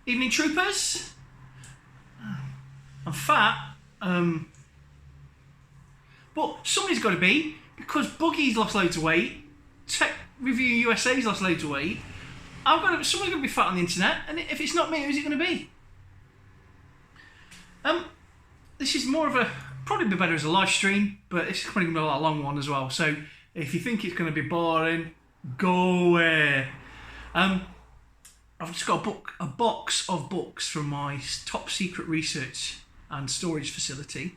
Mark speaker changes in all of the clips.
Speaker 1: Evening Troopers. I'm fat. But somebody's got to be, because Boogie's lost loads of weight, Tech Review USA's lost loads of weight. Someone's going to be fat on the internet, and if it's not me, who's it going to be? This is more of a, probably be better as a live stream, but it's probably going to be a long one as well. So if you think it's going to be boring, go away. I've just got a box of books from my top secret research and storage facility,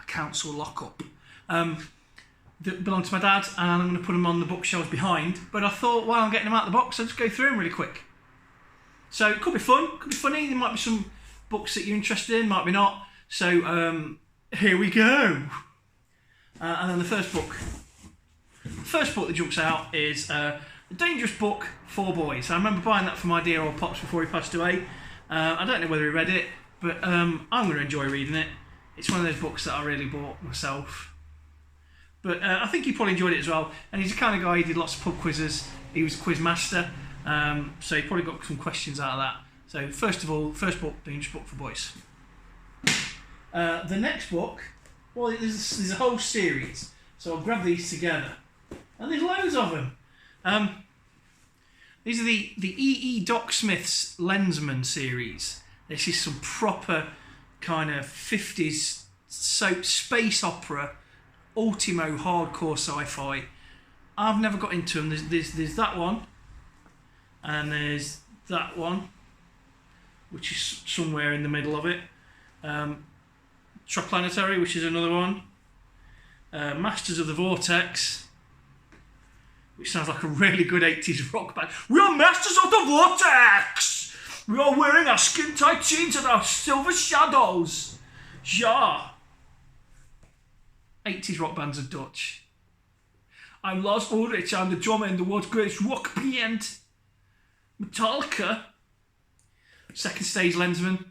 Speaker 1: a council lockup, that belong to my dad, and I'm going to put them on the bookshelves behind. But I thought, while I'm getting them out of the box, I'll just go through them really quick. So it could be fun, could be funny. There might be some books that you're interested in, might be not. So here we go. And then the first book that jumps out is A Dangerous Book for Boys. I remember buying that for my dear old Pops before he passed away. I don't know whether he read it, but I'm going to enjoy reading it. It's one of those books that I really bought myself. But I think he probably enjoyed it as well. And he's the kind of guy, he did lots of pub quizzes. He was a quiz master. So he probably got some questions out of that. So first book, Dangerous Book for Boys. The next book, well, there's a whole series. So I'll grab these together. And there's loads of them. These are the E.E. Doc Smith's Lensman series. This is some proper kind of 50s soap space opera, ultimo hardcore sci-fi. I've never got into them. There's that one, and there's that one, which is somewhere in the middle of it. Troplanetary, which is another one. Masters of the Vortex, which sounds like a really good 80s rock band. We are Masters of the Vortex! We are wearing our skin-tight jeans and our silver shadows. Ja. 80s rock bands are Dutch. I'm Lars Ulrich, I'm the drummer in the world's greatest rock band, Metallica. Second stage Lensman.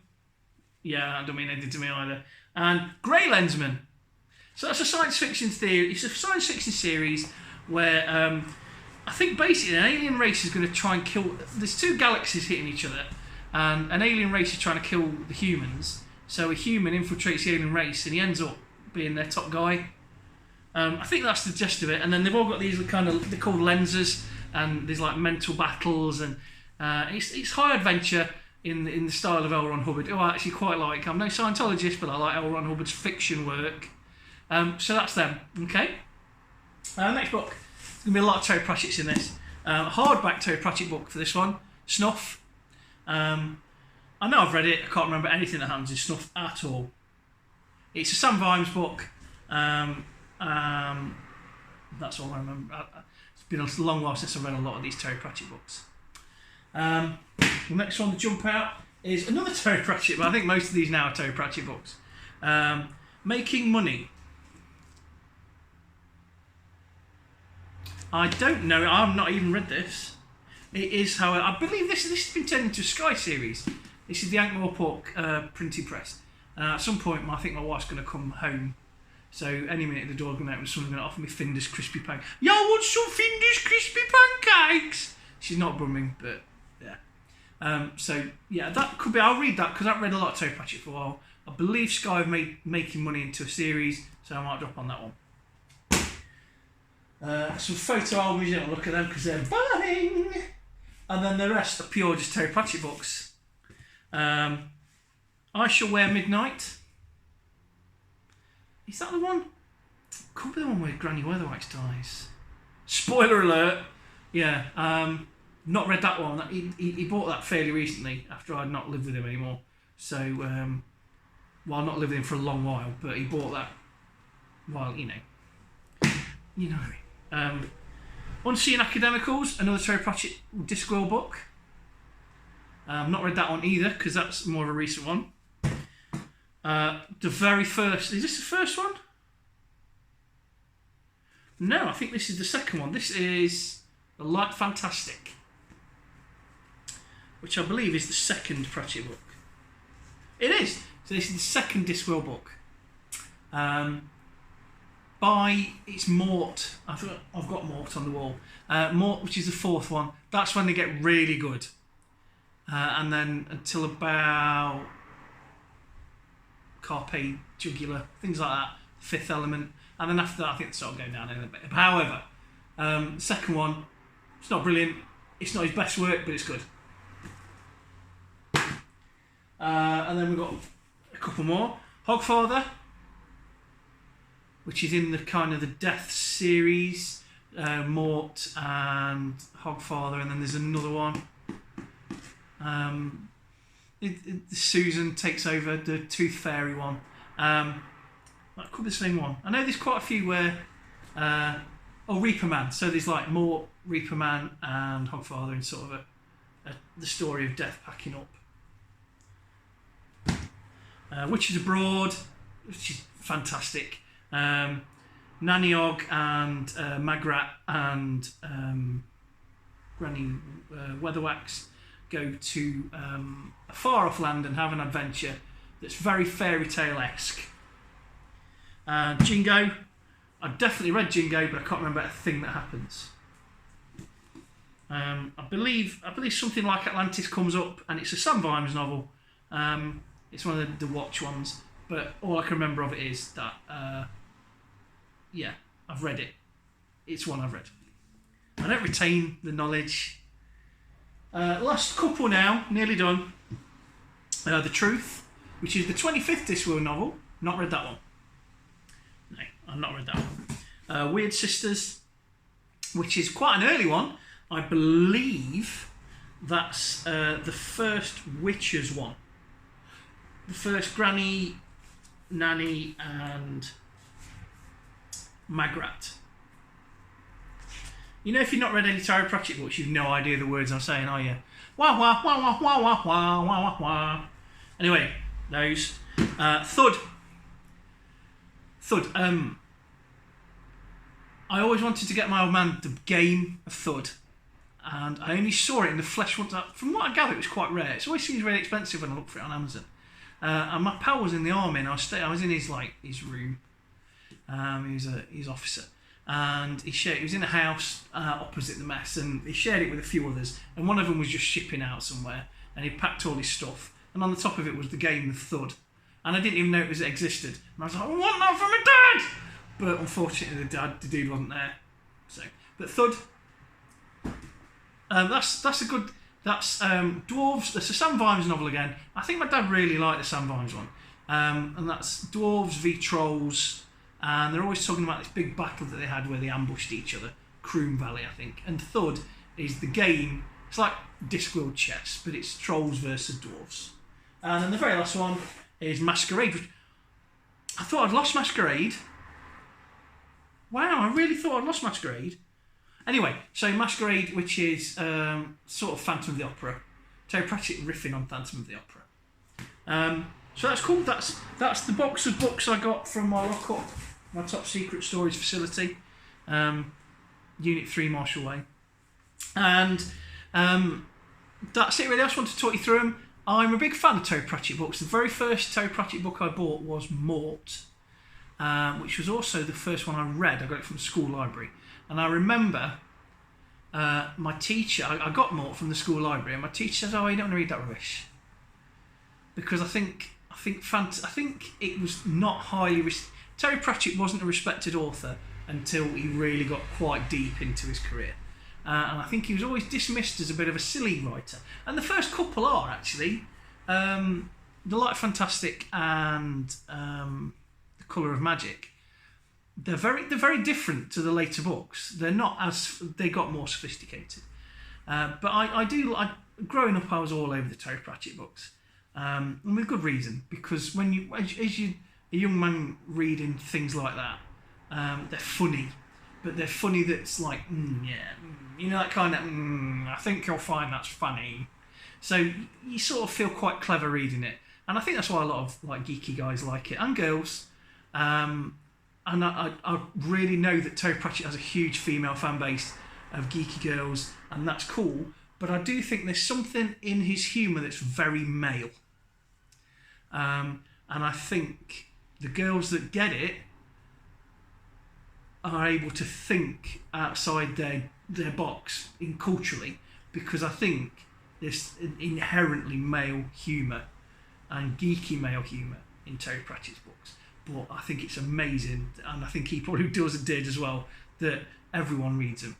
Speaker 1: Yeah, I don't mean anything to me either. And Grey Lensman. So that's a science fiction theory. It's a science fiction series where I think basically an alien race is going to try and kill. There's two galaxies hitting each other, and an alien race is trying to kill the humans. So a human infiltrates the alien race, and he ends up being their top guy. I think that's the gist of it. And then they've all got these kind of, they're called lenses, and there's like mental battles, and it's high adventure in the style of L. Ron Hubbard, who I actually quite like. I'm no Scientologist, but I like L. Ron Hubbard's fiction work. So that's them. Okay. Next book. There's going to be a lot of Terry Pratchett's in this. Hardback Terry Pratchett book for this one. Snuff. I know I've read it. I can't remember anything that happens in Snuff at all. It's a Sam Vimes book. That's all I remember. It's been a long while since I've read a lot of these Terry Pratchett books. The next one to jump out is another Terry Pratchett, but I think most of these now are Terry Pratchett books. Making Money. I don't know. I've not even read this. It is, however, I believe this has been turned into a Sky series. This is the Ankh-Morpork printing press. At some point, I think my wife's going to come home. So any minute the door's going to open, someone's going to offer me Findus crispy pancakes. Y'all want some Findus crispy pancakes? She's not bumming, but yeah. So yeah, that could be. I'll read that because I've read a lot of Terry Pratchett for a while. I believe Sky have made Making Money into a series, so I might drop on that one. Some photo albums, you don't look at them because they're boring. And then the rest are pure just Terry Pratchett books. I Shall Wear Midnight. Is that the one? Could be the one where Granny Weatherwax dies. Spoiler alert. Yeah. Not read that one. He bought that fairly recently after I'd not lived with him anymore. So, well, I've not lived with him for a long while, but he bought that while, you know what I mean. Unseen Academicals, another Terry Pratchett Discworld book. Not read that one either because that's more of a recent one. The very first, is this the first one? No, I think this is the second one. This is The Light Fantastic, which I believe is the second Pratchett book. It is. So this is the second Discworld book. It's Mort. I've got Mort on the wall. Mort, which is the fourth one. That's when they get really good. and then until about Carpe Jugular, things like that, Fifth Element, and then after that I think it's sort of going down in a bit. However, the second one, it's not brilliant, it's not his best work, but it's good. And then we've got a couple more. Hogfather, which is in the kind of the Death series, Mort and Hogfather, and then there's another one. Susan takes over, the Tooth Fairy one. That could be the same one. I know there's quite a few where... Reaper Man. So there's like Mort, Reaper Man and Hogfather in sort of the story of death packing up. Witches Abroad, which is fantastic. Nanny Og and Magrat and Granny Weatherwax go to a far off land and have an adventure that's very fairy tale-esque. Jingo, I've definitely read Jingo, but I can't remember a thing that happens. I believe something like Atlantis comes up, and it's a Sam Vimes novel. It's one of the Watch ones, but all I can remember of it is that, I've read it. It's one I've read. I don't retain the knowledge. Last couple now, nearly done. The Truth, which is the 25th Discworld novel. Not read that one. No, I've not read that one. Weird Sisters, which is quite an early one. I believe that's the first Witches one. The first Granny, Nanny and Magrat. You know, if you've not read any Terry Pratchett books, you've no idea the words I'm saying, are you? Wah wah wah wah wah wah wah wah wah wah. Anyway, those. Thud. I always wanted to get my old man the game of Thud, and I only saw it in the flesh once. From what I gather, it was quite rare. It always seems really expensive when I look for it on Amazon. And my pal was in the army, and I was in his room. He was his officer, and he was in a house opposite the mess, and he shared it with a few others. And one of them was just shipping out somewhere, and he packed all his stuff, and on the top of it was the game of Thud. And I didn't even know it existed. And I was like, I want that for my dad! But unfortunately, the dude wasn't there. So, but Thud, that's a good. That's Dwarves. That's a Sam Vimes novel again. I think my dad really liked the Sam Vimes one. And that's Dwarves v Trolls. And they're always talking about this big battle that they had where they ambushed each other. Croom Valley, I think. And Thud is the game. It's like Discworld chess, but it's Trolls versus Dwarves. And then the very last one is Masquerade. I thought I'd lost Masquerade. Wow, I really thought I'd lost Masquerade. Anyway, so Masquerade, which is sort of Phantom of the Opera. Terry Pratchett riffing on Phantom of the Opera. So that's cool. That's the box of books I got from my lock-up, my top secret storage facility, Unit 3 Marshall Way. And that's it really. I just want to talk you through them. I'm a big fan of Terry Pratchett books. The very first Terry Pratchett book I bought was Mort, which was also the first one I read. I got it from the school library. And I remember my teacher, I got Mort from the school library, and my teacher says, "Oh, you don't want to read that rubbish." Because I think it was not highly... Terry Pratchett wasn't a respected author until he really got quite deep into his career. And I think he was always dismissed as a bit of a silly writer. And the first couple are, actually. The Light Fantastic and The Colour of Magic. They're very different to the later books. They're not as... They got more sophisticated. But I do... growing up, I was all over the Terry Pratchett books. And with good reason. Because when you... As you... A young man reading things like that, they're funny. But they're funny that's like, you know, that kind of, I think you'll find that's funny. So you sort of feel quite clever reading it. And I think that's why a lot of like geeky guys like it, and girls. And I really know that Terry Pratchett has a huge female fan base of geeky girls, and that's cool. But I do think there's something in his humour that's very male. And I think the girls that get it are able to think outside their box culturally, because I think this inherently male humour and geeky male humour in Terry Pratchett's books. But I think it's amazing, and I think he probably did as well, that everyone reads them.